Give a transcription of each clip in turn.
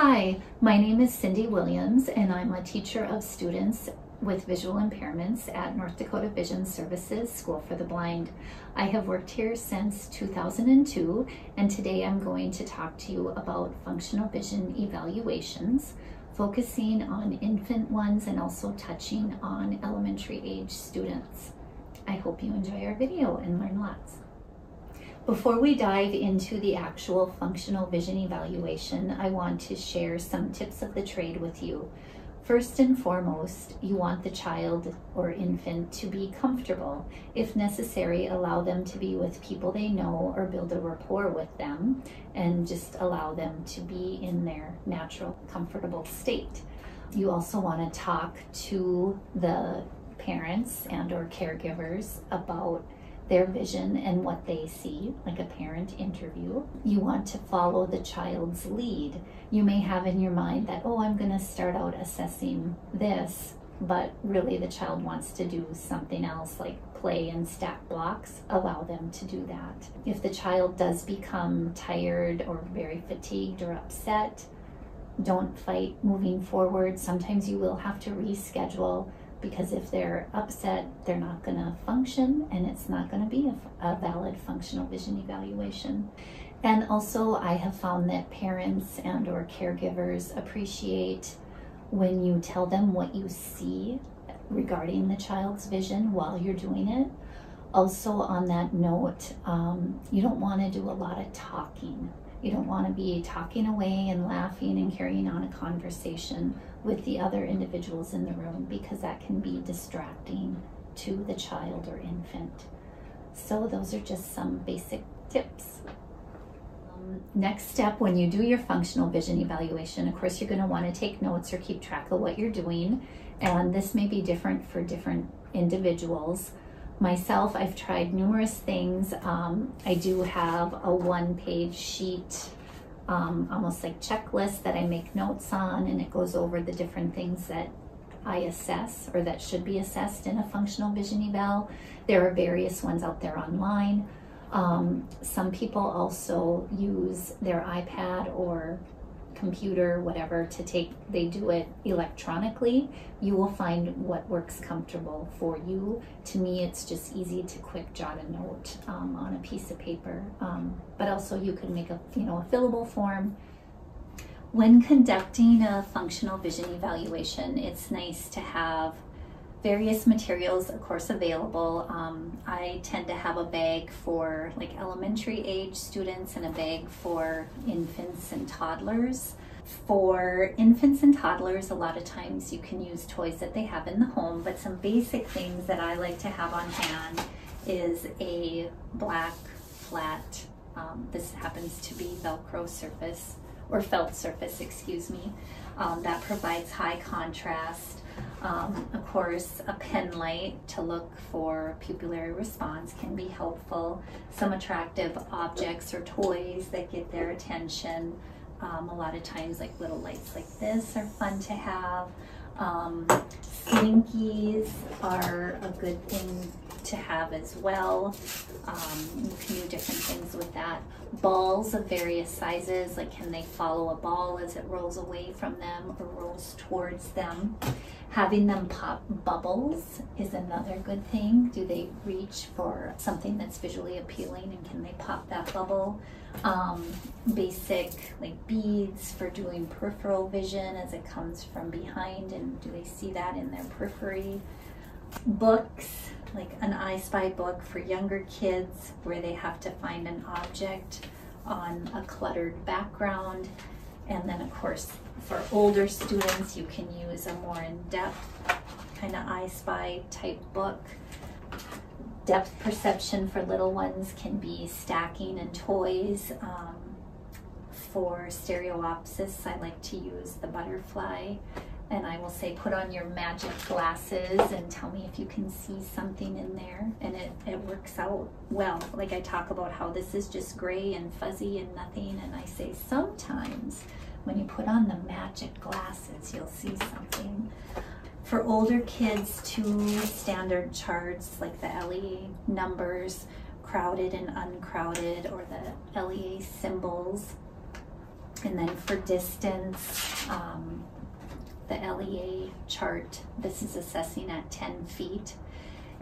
Hi, my name is Cindy Williams and I'm a teacher of students with visual impairments at North Dakota Vision Services School for the Blind. I have worked here since 2002 and today I'm going to talk to you about functional vision evaluations, focusing on infant ones and also touching on elementary age students. I hope you enjoy our video and learn lots. Before we dive into the actual functional vision evaluation, I want to share some tips of the trade with you. First and foremost, you want the child or infant to be comfortable. If necessary, allow them to be with people they know or build a rapport with them and just allow them to be in their natural, comfortable state. You also want to talk to the parents and or caregivers about their vision and what they see, like a parent interview. You want to follow the child's lead. You may have in your mind that, oh, I'm going to start out assessing this, but really the child wants to do something else like play and stack blocks. Allow them to do that. If the child does become tired or very fatigued or upset, don't fight moving forward. Sometimes you will have to reschedule, because if they're upset, they're not going to function and it's not going to be a valid functional vision evaluation. And also I have found that parents and or caregivers appreciate when you tell them what you see regarding the child's vision while you're doing it. Also on that note, you don't want to do a lot of talking. You don't want to be talking away and laughing and carrying on a conversation with the other individuals in the room, because that can be distracting to the child or infant. So those are just some basic tips. Next step, when you do your functional vision evaluation, of course, you're going to want to take notes or keep track of what you're doing. And this may be different for different individuals. Myself, I've tried numerous things. I do have a one-page sheet, almost like checklist that I make notes on, and it goes over the different things that I assess or that should be assessed in a functional vision eval. There are various ones out there online. Some people also use their iPad or computer, whatever, they do it electronically. You will find what works comfortable for you. To me, it's just easy to quick jot a note on a piece of paper, but also you can make a fillable form. When conducting a functional vision evaluation, it's nice to have various materials, of course, available. I tend to have a bag for like elementary age students and a bag for infants and toddlers. For infants and toddlers, a lot of times you can use toys that they have in the home, but some basic things that I like to have on hand is a black flat, this happens to be Velcro surface, or felt surface, excuse me, that provides high contrast. Of course, a pen light to look for pupillary response can be helpful. Some attractive objects or toys that get their attention. A lot of times like little lights like this are fun to have. Slinkies are a good thing to have as well. You can do different things with that. Balls of various sizes, like can they follow a ball as it rolls away from them or rolls towards them? Having them pop bubbles is another good thing. Do they reach for something that's visually appealing and can they pop that bubble? Basic like beads for doing peripheral vision as it comes from behind, and do they see that in their periphery? Books, like an I Spy book for younger kids where they have to find an object on a cluttered background. And then of course for older students you can use a more in-depth kind of I Spy type book. Depth perception for little ones can be stacking and toys. For stereopsis, I like to use the butterfly, and I will say put on your magic glasses and tell me if you can see something in there, and it works out well. Like I talk about how this is just gray and fuzzy and nothing, and I say sometimes when you put on the magic glasses you'll see something. For older kids, 2 standard charts like the LEA numbers, crowded and uncrowded, or the LEA symbols. And then for distance, the LEA chart, this is assessing at 10 feet.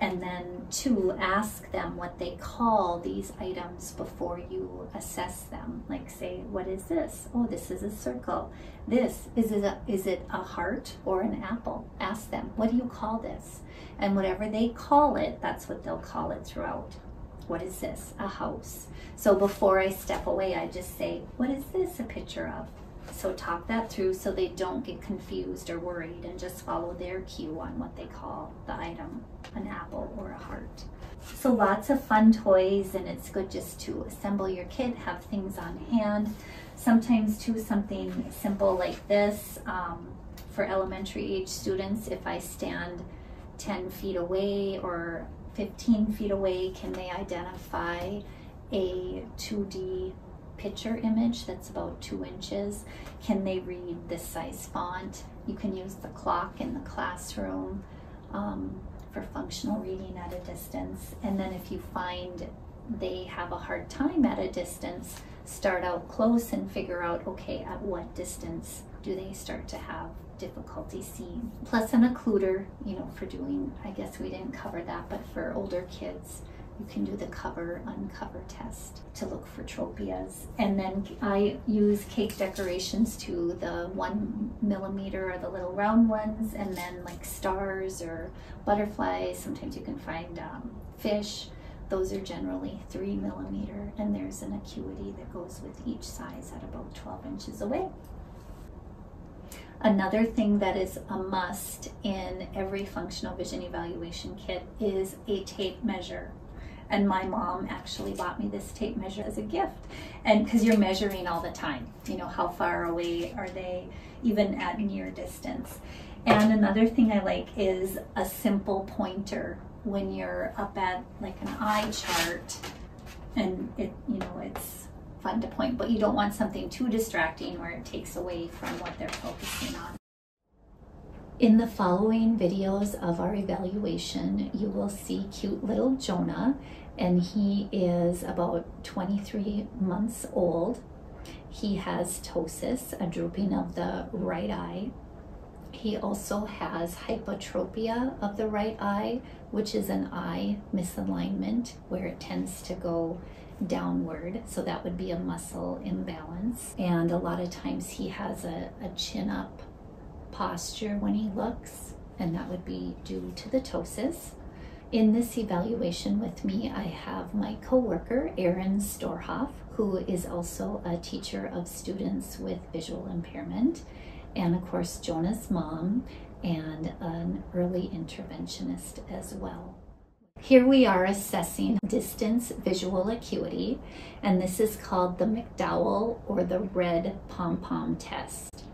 And then to ask them what they call these items before you assess them. Like say, what is this? Oh, this is a circle. This, is it a heart or an apple? Ask them, what do you call this? And whatever they call it, that's what they'll call it throughout. What is this? A house. So before I step away, I just say, what is this a picture of? So talk that through so they don't get confused or worried, and just follow their cue on what they call the item, an apple or a heart. So lots of fun toys, and it's good just to assemble your kit, have things on hand. Sometimes too, something simple like this, for elementary age students, if I stand 10 feet away or 15 feet away, can they identify a 2D picture image that's about 2 inches? Can they read this size font? You can use the clock in the classroom for functional reading at a distance. And then if you find they have a hard time at a distance, start out close and figure out, okay, at what distance do they start to have difficulty seeing. Plus an occluder, you know, for doing, I guess we didn't cover that, but for older kids, you can do the cover uncover test to look for tropias. And then I use cake decorations too, the 1 millimeter or the little round ones, and then like stars or butterflies. Sometimes you can find fish. Those are generally 3 millimeter, and there's an acuity that goes with each size at about 12 inches away. Another thing that is a must in every functional vision evaluation kit is a tape measure. And my mom actually bought me this tape measure as a gift. And because you're measuring all the time, you know, how far away are they, even at near distance. And another thing I like is a simple pointer when you're up at like an eye chart, and it, you know, it's fun to point, but you don't want something too distracting where it takes away from what they're focusing on. In the following videos of our evaluation, you will see cute little Jonah, and he is about 23 months old. He has ptosis, a drooping of the right eye. He also has hypotropia of the right eye, which is an eye misalignment where it tends to go downward. So that would be a muscle imbalance. And a lot of times he has a chin up posture when he looks, and that would be due to the ptosis. In this evaluation with me, I have my coworker, Erin Storhoff, who is also a teacher of students with visual impairment, and of course Jonah's mom, and an early interventionist as well. Here we are assessing distance visual acuity, and this is called the McDowel or the red pom-pom test.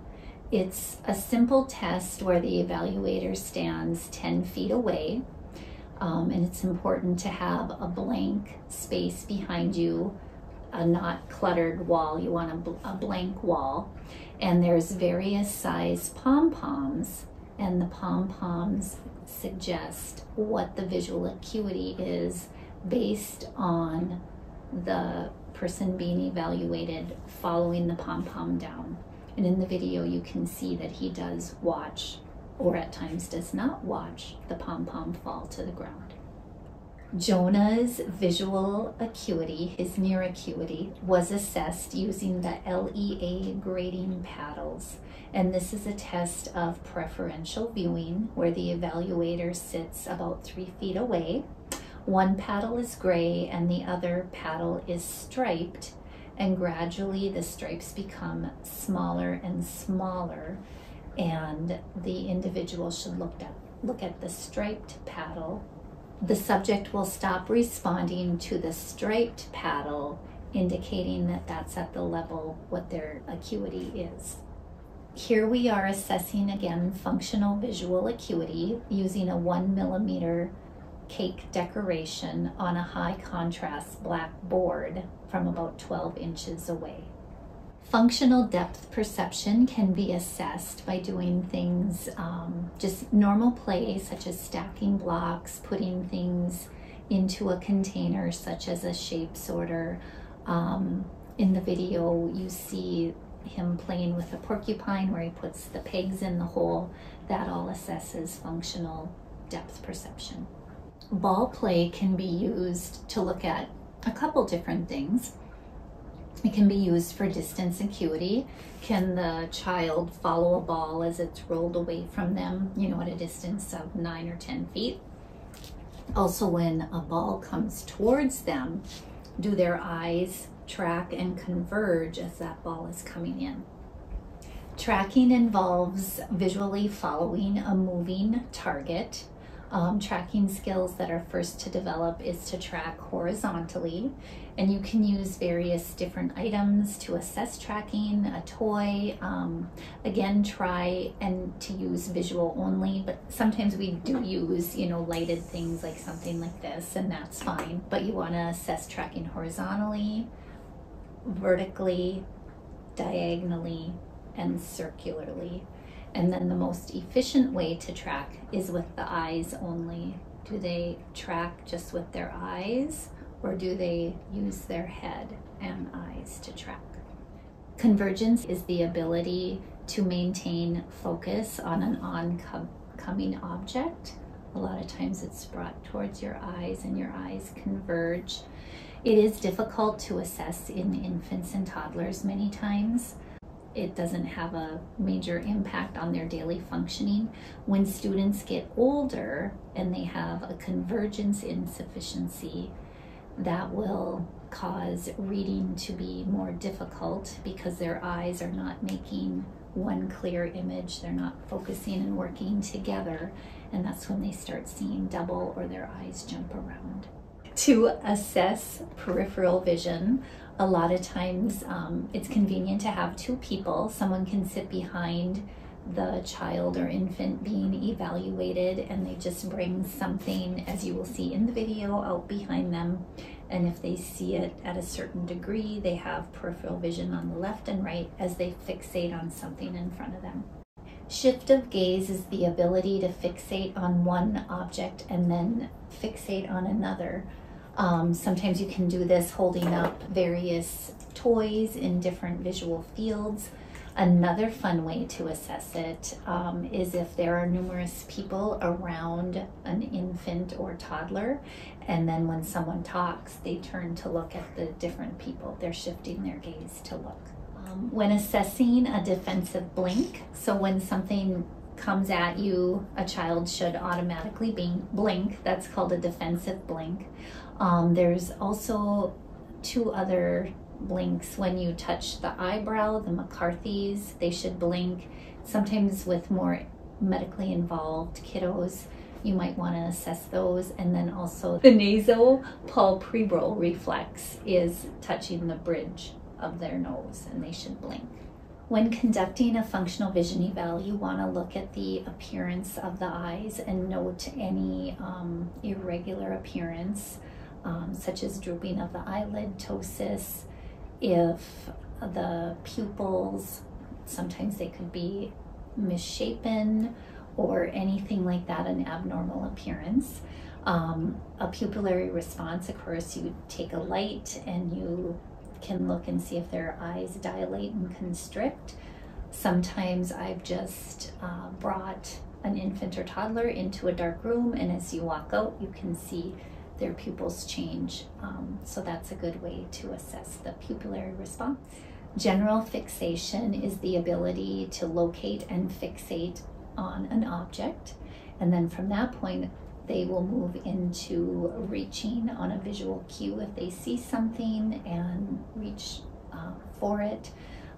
It's a simple test where the evaluator stands 10 feet away, and it's important to have a blank space behind you, a not cluttered wall. You want a blank wall, and there's various size pom-poms, and the pom-poms suggest what the visual acuity is based on the person being evaluated following the pom-pom down. And in the video you can see that he does watch, or at times does not watch, the pom-pom fall to the ground. Jonah's visual acuity, his near acuity, was assessed using the LEA grading paddles. And this is a test of preferential viewing where the evaluator sits about 3 feet away. One paddle is gray and the other paddle is striped, and gradually the stripes become smaller and smaller, and the individual should look at the striped paddle. The subject will stop responding to the striped paddle, indicating that that's at the level what their acuity is. Here we are assessing again functional visual acuity using a 1 millimeter cake decoration on a high contrast black board from about 12 inches away. Functional depth perception can be assessed by doing things, just normal play, such as stacking blocks, putting things into a container, such as a shape sorter. In the video, you see him playing with a porcupine where he puts the pegs in the hole, that all assesses functional depth perception. Ball play can be used to look at a couple different things. It can be used for distance acuity. Can the child follow a ball as it's rolled away from them, at a distance of 9 or 10 feet? Also, when a ball comes towards them, do their eyes track and converge as that ball is coming in? Tracking involves visually following a moving target. Tracking skills that are first to develop is to track horizontally, and you can use various different items to assess tracking, a toy. Again, try and to use visual only, but sometimes we do use, lighted things like something like this, and that's fine. But you want to assess tracking horizontally, vertically, diagonally, and circularly. And then the most efficient way to track is with the eyes only. Do they track just with their eyes, or do they use their head and eyes to track? Convergence is the ability to maintain focus on an oncoming object. A lot of times it's brought towards your eyes and your eyes converge. It is difficult to assess in infants and toddlers many times. It doesn't have a major impact on their daily functioning. When students get older and they have a convergence insufficiency, that will cause reading to be more difficult because their eyes are not making one clear image. They're not focusing and working together, and that's when they start seeing double or their eyes jump around. To assess peripheral vision, a lot of times it's convenient to have two people. Someone can sit behind the child or infant being evaluated, and they just bring something, as you will see in the video, out behind them. And if they see it at a certain degree, they have peripheral vision on the left and right as they fixate on something in front of them. Shift of gaze is the ability to fixate on one object and then fixate on another. Sometimes you can do this holding up various toys in different visual fields. Another fun way to assess it is if there are numerous people around an infant or toddler, and then when someone talks, they turn to look at the different people. They're shifting their gaze to look. When assessing a defensive blink, so when something comes at you, a child should automatically blink. That's called a defensive blink. There's also two other blinks. When you touch the eyebrow, the McCarthy's, they should blink. Sometimes with more medically involved kiddos, you might want to assess those. And then also the nasopalpebral reflex is touching the bridge of their nose, and they should blink. When conducting a functional vision eval, you want to look at the appearance of the eyes and note any irregular appearance, such as drooping of the eyelid, ptosis. If the pupils, sometimes they could be misshapen or anything like that, an abnormal appearance. A pupillary response occurs. You take a light and you can look and see if their eyes dilate and constrict. Sometimes I've just brought an infant or toddler into a dark room, and as you walk out, you can see their pupils change. So that's a good way to assess the pupillary response. General fixation is the ability to locate and fixate on an object, and then from that point they will move into reaching on a visual cue if they see something and reach for it.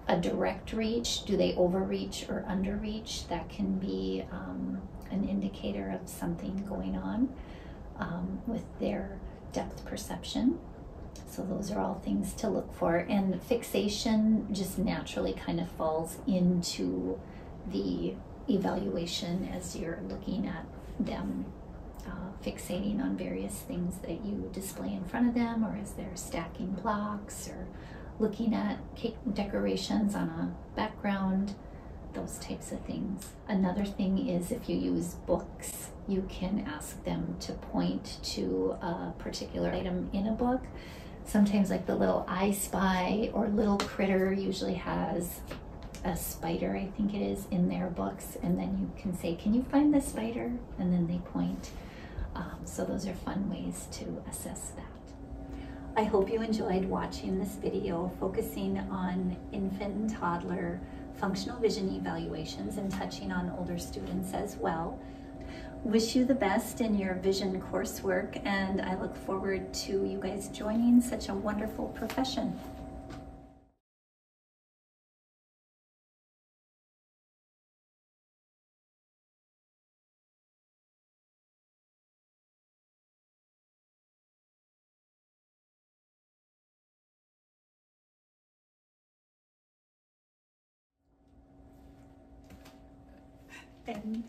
A direct reach, do they overreach or underreach? That can be an indicator of something going on with their depth perception. So those are all things to look for. And fixation just naturally kind of falls into the evaluation as you're looking at them fixating on various things that you display in front of them, or as they're stacking blocks or looking at cake decorations on a background, those types of things. Another thing is if you use books, you can ask them to point to a particular item in a book. sometimes like the little I Spy or Little Critter usually has a spider, I think it is, in their books, and then you can say, can you find the spider? And then they point. So those are fun ways to assess that. I hope you enjoyed watching this video focusing on infant and toddler functional vision evaluations and touching on older students as well. Wish you the best in your vision coursework, and I look forward to you guys joining such a wonderful profession. And